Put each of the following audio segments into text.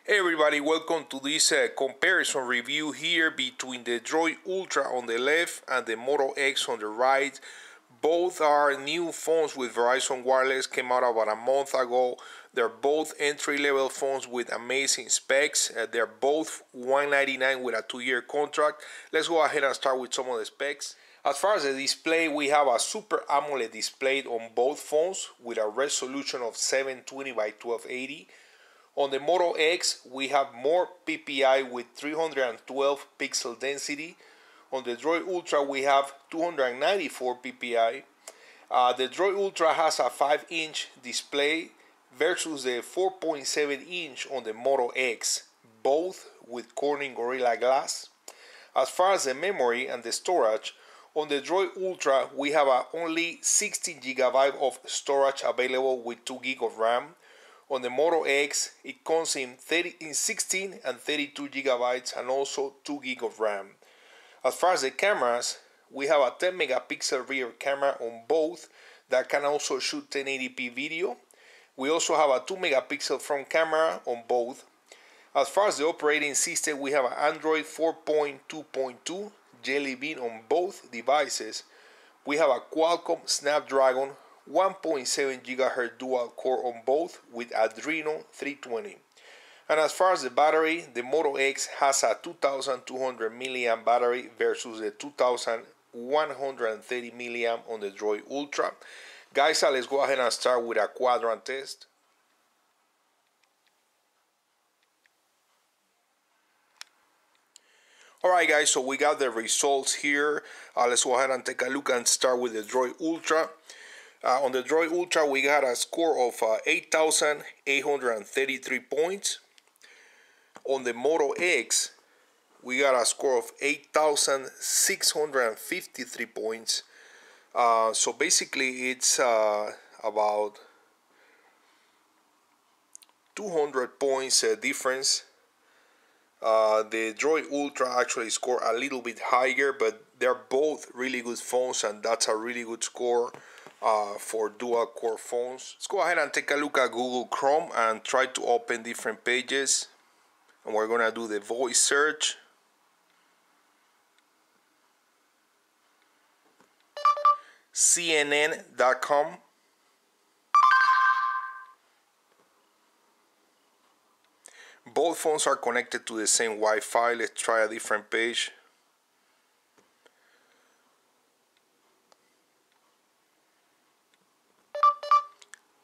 Hey everybody, welcome to this comparison review here between the Droid Ultra on the left and the Moto X on the right. Both are new phones with Verizon Wireless, came out about a month ago. They're both entry-level phones with amazing specs. They're both $199 with a 2-year contract. Let's go ahead and start with some of the specs. As far as the display, we have a Super AMOLED display on both phones with a resolution of 720 by 1280. On the Moto X, we have more PPI with 312 pixel density. On the Droid Ultra, we have 294 PPI. The Droid Ultra has a 5-inch display versus the 4.7-inch on the Moto X, both with Corning Gorilla Glass. As far as the memory and the storage, on the Droid Ultra, we have only 16 GB of storage available with 2 GB of RAM. On the Moto X, it comes in 16 and 32 GB and also 2 GB of RAM. As far as the cameras, we have a 10 megapixel rear camera on both that can also shoot 1080p video. We also have a 2 megapixel front camera on both. As far as the operating system, we have an Android 4.2.2 Jelly Bean on both devices. We have a Qualcomm Snapdragon 1.7 GHz dual core on both with Adreno 320. And as far as the battery, the Moto X has a 2200 milliamp battery versus the 2130 milliamp on the Droid Ultra. Guys, let's go ahead and start with a quadrant test. Alright guys, so we got the results here. Let's go ahead and take a look and start with the Droid Ultra. On the Droid Ultra, we got a score of 8,833 points. On the Moto X, we got a score of 8,653 points. So basically, it's about 200 points difference. The Droid Ultra actually scored a little bit higher, but they're both really good phones, and that's a really good score for dual core phones. Let's go ahead and take a look at Google Chrome and try to open different pages. And we're gonna do the voice search. CNN.com. Both phones are connected to the same Wi-Fi. Let's try a different page.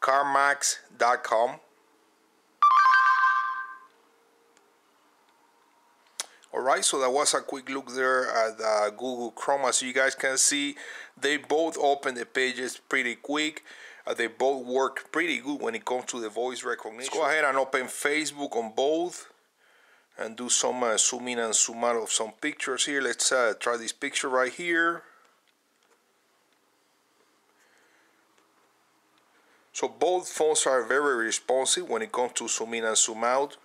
CarMax.com. Alright, so that was a quick look there at Google Chrome. As you guys can see, they both open the pages pretty quick. They both work pretty good when it comes to the voice recognition. Let's go ahead and open Facebook on both and do some zoom in and zoom out of some pictures here. Let's try this picture right here. So both phones are very responsive when it comes to zoom in and zoom out.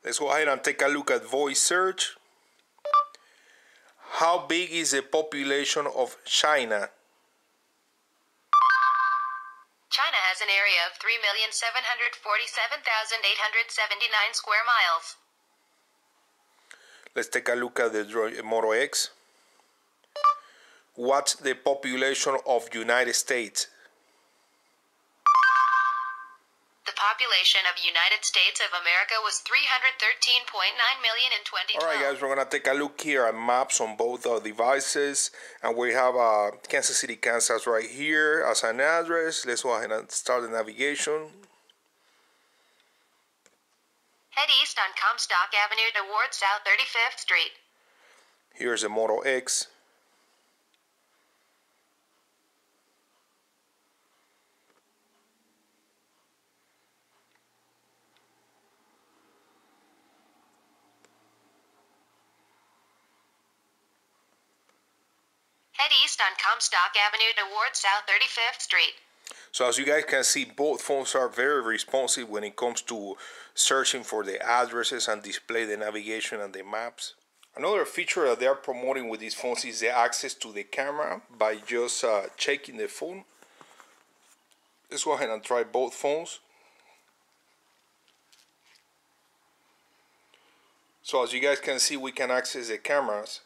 Let's go ahead and take a look at voice search. How big is the population of China? China has an area of 3,747,879 square miles. Let's take a look at the Droid Moto X. What's the population of United States? The population of United States of America was 313.9 million in 2012. Alright guys, we're going to take a look here at maps on both devices. And we have Kansas City, Kansas right here as an address. Let's go ahead and start the navigation. Head east on Comstock Avenue towards South 35th Street. Here's the Moto X. Head east on Comstock Avenue towards South 35th Street. So as you guys can see, both phones are very responsive when it comes to searching for the addresses and display the navigation and the maps. Another feature that they are promoting with these phones is the access to the camera by just checking the phone. Let's go ahead and try both phones. So as you guys can see, we can access the cameras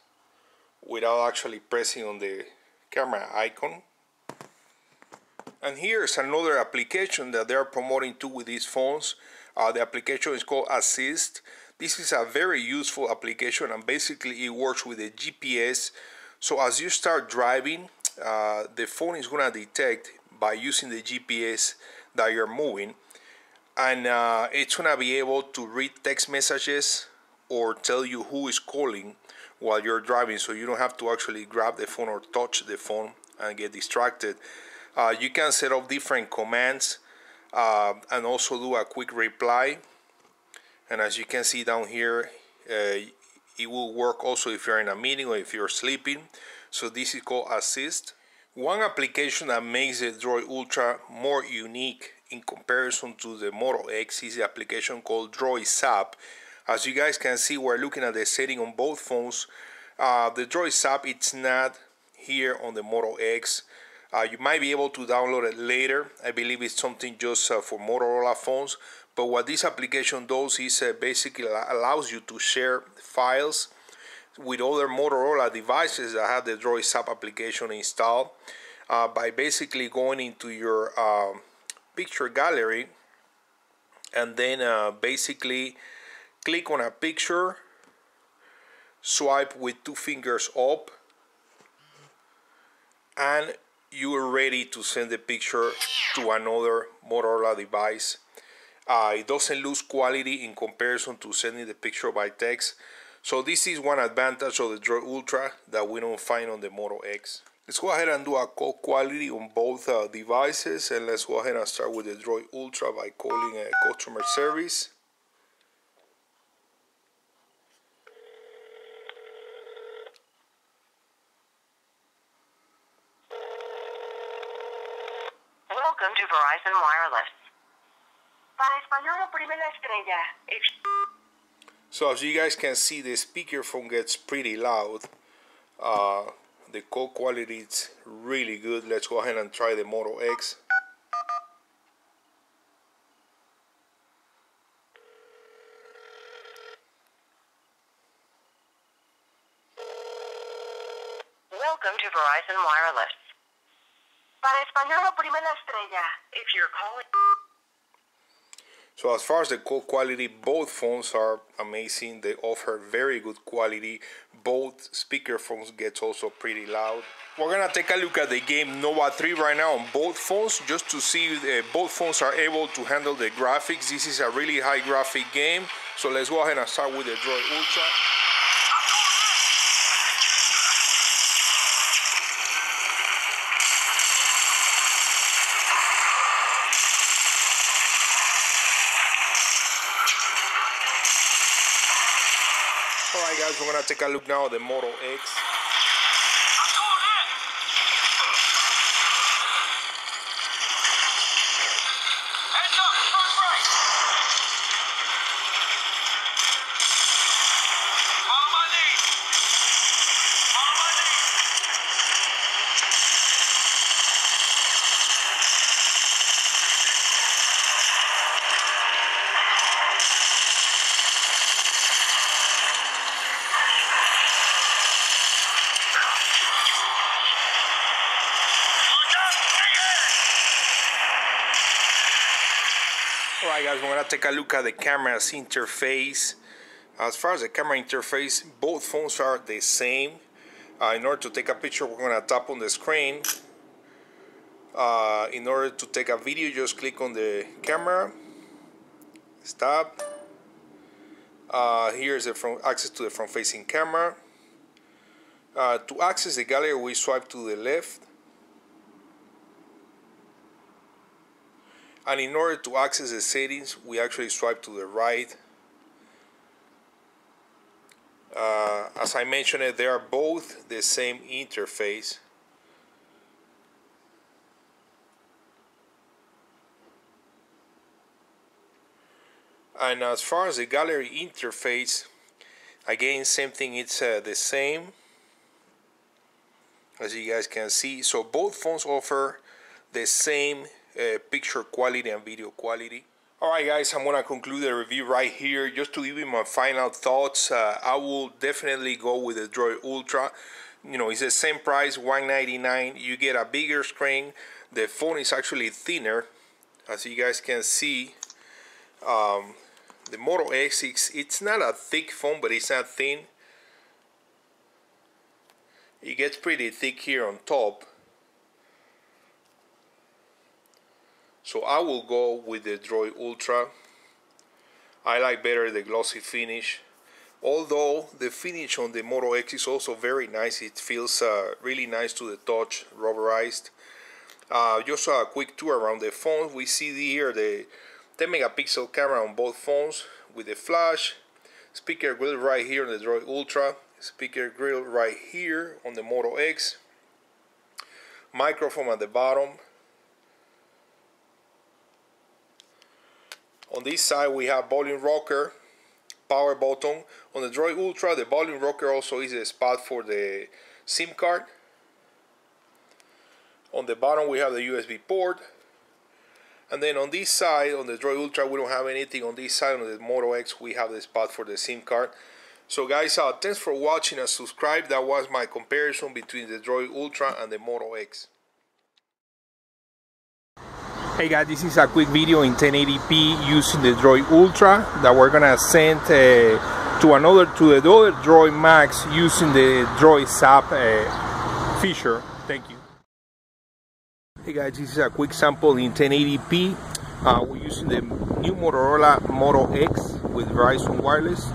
without actually pressing on the camera icon. And here's another application that they are promoting too with these phones. The application is called Assist. This is a very useful application, and basically it works with the GPS. So as you start driving, the phone is going to detect by using the GPS that you're moving, and it's going to be able to read text messages or tell you who is calling while you're driving, so you don't have to actually grab the phone or touch the phone and get distracted. You can set up different commands and also do a quick reply. And as you can see down here, it will work also if you're in a meeting or if you're sleeping. So this is called Assist. One application that makes the Droid Ultra more unique in comparison to the MOTO X is the application called Droid SAP. As you guys can see, we're looking at the setting on both phones. The Droid SAP, it's not here on the MOTO X. You might be able to download it later. I believe it's something just for Motorola phones. But what this application does is basically allows you to share files with other Motorola devices that have the Droid SAP application installed by basically going into your picture gallery and then basically click on a picture, swipe with 2 fingers up, and you are ready to send the picture to another Motorola device. It doesn't lose quality in comparison to sending the picture by text. So this is one advantage of the Droid Ultra that we don't find on the MOTO X. Let's go ahead and do a call quality on both devices, and let's go ahead and start with the Droid Ultra by calling customer service. Welcome to Verizon Wireless. Para español, oprime la estrella. So as you guys can see, the speakerphone gets pretty loud. The call quality is really good. Let's go ahead and try the MOTO X. Welcome to Verizon Wireless. Para español, oprime la estrella. If you're calling... So as far as the call quality, both phones are amazing. They offer very good quality. Both speakerphones get also pretty loud. We're gonna take a look at the game Nova 3 right now on both phones, just to see if both phones are able to handle the graphics. This is a really high graphic game. So let's go ahead and start with the Droid Ultra. Alright guys, we're gonna take a look now at the MOTO X. Alright guys, we're going to take a look at the camera's interface. As far as the camera interface, both phones are the same. In order to take a picture, we're going to tap on the screen. In order to take a video, just click on the camera. Stop. Here's the front, access to the front-facing camera. To access the gallery, we swipe to the left. And in order to access the settings, we actually swipe to the right. As I mentioned, they are both the same interface. And as far as the gallery interface, again, same thing, it's the same, as you guys can see. So both phones offer the same picture quality and video quality. Alright guys, I'm gonna conclude the review right here. Just to give you my final thoughts, I will definitely go with the Droid Ultra. You know, it's the same price, $199. You get a bigger screen. The phone is actually thinner, as you guys can see. The Moto X, it's not a thick phone, but it's not thin. It gets pretty thick here on top. So I will go with the Droid Ultra. I like better the glossy finish. Although the finish on the Moto X is also very nice. It feels really nice to the touch, rubberized. Just a quick tour around the phone. We see here the 10 megapixel camera on both phones with the flash. Speaker grill right here on the Droid Ultra. Speaker grill right here on the Moto X. Microphone at the bottom. On this side we have volume rocker, power button. On the Droid Ultra, the volume rocker also is a spot for the SIM card. On the bottom we have the USB port. And then on this side, on the Droid Ultra, we don't have anything. On this side, on the Moto X, we have the spot for the SIM card. So guys, thanks for watching and subscribe. That was my comparison between the Droid Ultra and the Moto X. Hey guys, this is a quick video in 1080p using the Droid Ultra that we're gonna send to the other Droid Max using the Droid Zap feature. Thank you. Hey guys, this is a quick sample in 1080p. We're using the new Motorola Moto X with Verizon Wireless.